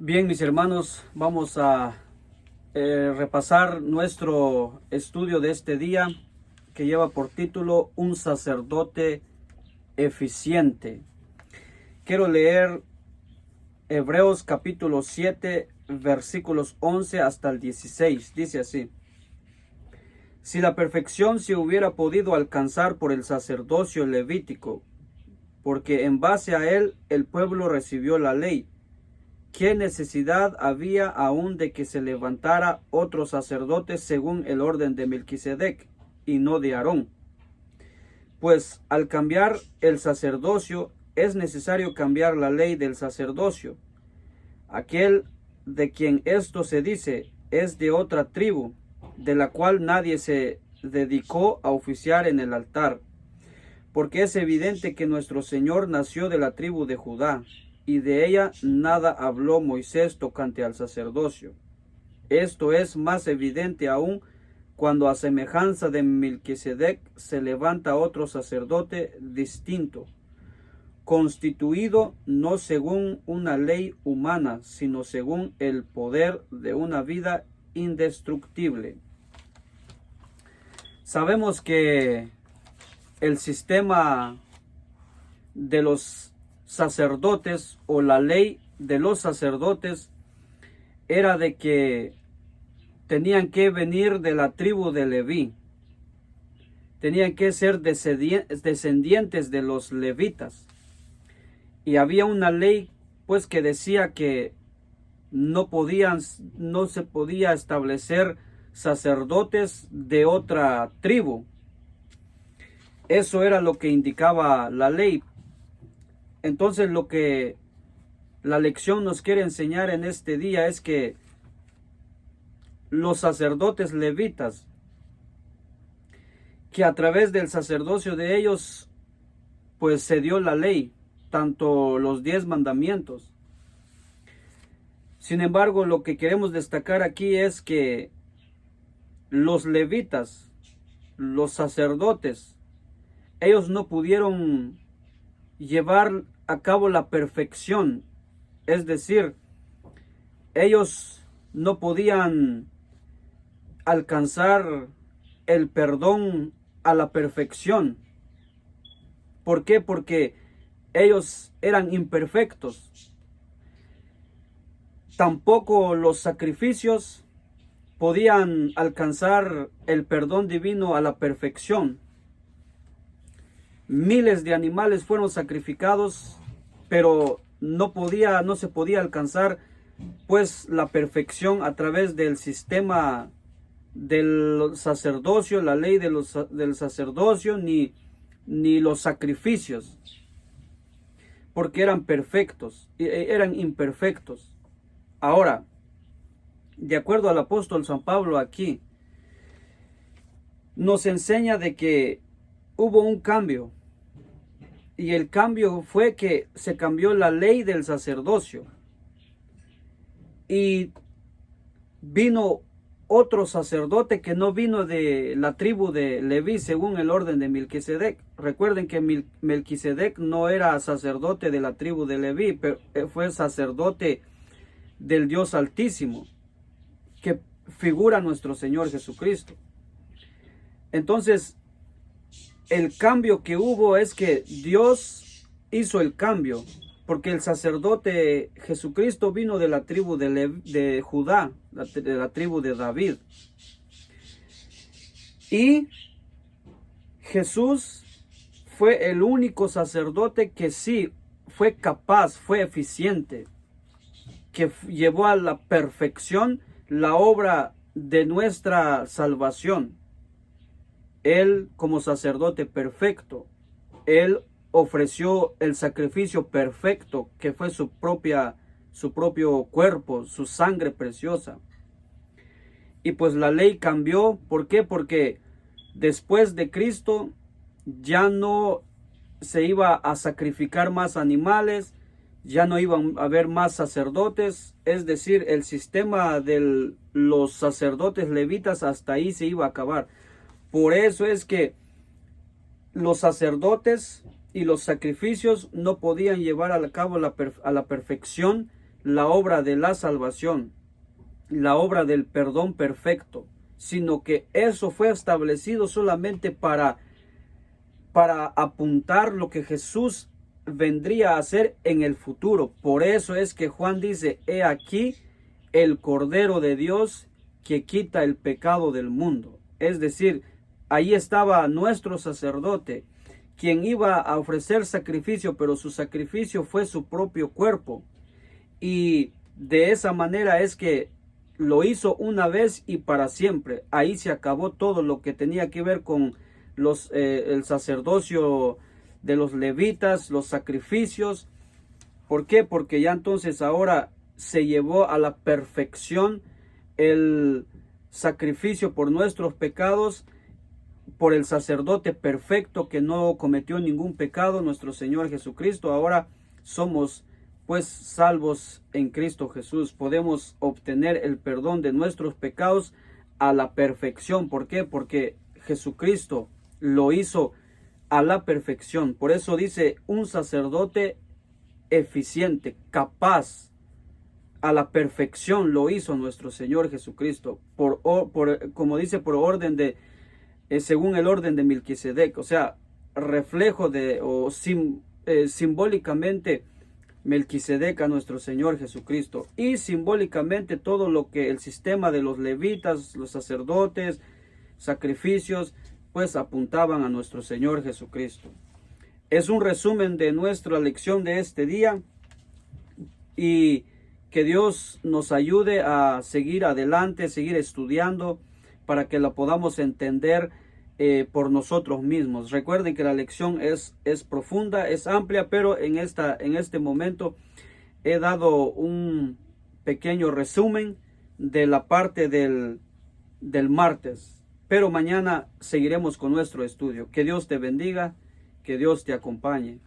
Bien, mis hermanos, vamos a repasar nuestro estudio de este día que lleva por título Un sacerdote eficiente. Quiero leer Hebreos capítulo 7, versículos 11 hasta el 16. Dice así: Si la perfección se hubiera podido alcanzar por el sacerdocio levítico, porque en base a él el pueblo recibió la ley, ¿qué necesidad había aún de que se levantara otro sacerdote según el orden de Melquisedec y no de Aarón? Pues al cambiar el sacerdocio es necesario cambiar la ley del sacerdocio. Aquel de quien esto se dice es de otra tribu, de la cual nadie se dedicó a oficiar en el altar, porque es evidente que nuestro Señor nació de la tribu de Judá, y de ella nada habló Moisés tocante al sacerdocio. Esto es más evidente aún cuando a semejanza de Melquisedec se levanta otro sacerdote distinto, constituido no según una ley humana, sino según el poder de una vida indestructible. Sabemos que el sistema de los sacerdotes o la ley de los sacerdotes era de que tenían que venir de la tribu de Leví, tenían que ser descendientes de los levitas, y había una ley pues que decía que no se podía establecer sacerdotes de otra tribu. Eso era lo que indicaba la ley. Entonces lo que la lección nos quiere enseñar en este día es que los sacerdotes levitas, que a través del sacerdocio de ellos pues se dio la ley, tanto los 10 mandamientos. Sin embargo, lo que queremos destacar aquí es que los levitas, los sacerdotes, ellos no pudieron llevar a cabo la perfección, es decir, ellos no podían alcanzar el perdón a la perfección. ¿Por qué? Porque ellos eran imperfectos. Tampoco los sacrificios podían alcanzar el perdón divino a la perfección. Miles de animales fueron sacrificados, pero no se podía alcanzar pues la perfección a través del sistema del sacerdocio, la ley del sacerdocio, ni los sacrificios, porque eran perfectos, eran imperfectos. Ahora, de acuerdo al apóstol San Pablo aquí, nos enseña de que hubo un cambio, y el cambio fue que se cambió la ley del sacerdocio y vino otro sacerdote que no vino de la tribu de Leví según el orden de Melquisedec. Recuerden que Melquisedec no era sacerdote de la tribu de Leví, pero fue sacerdote del Dios Altísimo, que figura nuestro Señor Jesucristo. Entonces, el cambio que hubo es que Dios hizo el cambio, porque el sacerdote Jesucristo vino de la tribu de Judá, de la tribu de David. Y Jesús fue el único sacerdote que sí fue capaz, fue eficiente, que llevó a la perfección la obra de nuestra salvación. Él, como sacerdote perfecto, él ofreció el sacrificio perfecto, que fue su propio cuerpo, su sangre preciosa. Y pues la ley cambió. ¿Por qué? Porque después de Cristo ya no se iba a sacrificar más animales, ya no iban a haber más sacerdotes, es decir, el sistema de los sacerdotes levitas hasta ahí se iba a acabar. Por eso es que los sacerdotes y los sacrificios no podían llevar a cabo a la perfección la obra de la salvación, la obra del perdón perfecto, sino que eso fue establecido solamente para apuntar lo que Jesús vendría a hacer en el futuro. Por eso es que Juan dice: he aquí el Cordero de Dios que quita el pecado del mundo. Es decir, ahí estaba nuestro sacerdote, quien iba a ofrecer sacrificio, pero su sacrificio fue su propio cuerpo. Y de esa manera es que lo hizo una vez y para siempre. Ahí se acabó todo lo que tenía que ver con el sacerdocio de los levitas, los sacrificios. ¿Por qué? Porque ya entonces ahora se llevó a la perfección el sacrificio por nuestros pecados, por el sacerdote perfecto que no cometió ningún pecado, nuestro Señor Jesucristo. Ahora somos pues salvos en Cristo Jesús. Podemos obtener el perdón de nuestros pecados a la perfección. ¿Por qué? Porque Jesucristo lo hizo a la perfección. Por eso dice: un sacerdote eficiente, capaz. A la perfección lo hizo nuestro Señor Jesucristo, como dice, por orden de, según el orden de Melquisedec. O sea, reflejo de, simbólicamente, Melquisedec a nuestro Señor Jesucristo, y simbólicamente todo lo que el sistema de los levitas, los sacerdotes, sacrificios, pues apuntaban a nuestro Señor Jesucristo. Es un resumen de nuestra lección de este día, y que Dios nos ayude a seguir adelante, seguir estudiando, para que la podamos entender por nosotros mismos. Recuerden que la lección es profunda, es amplia, pero en este momento he dado un pequeño resumen de la parte del martes. Pero mañana seguiremos con nuestro estudio. Que Dios te bendiga, que Dios te acompañe.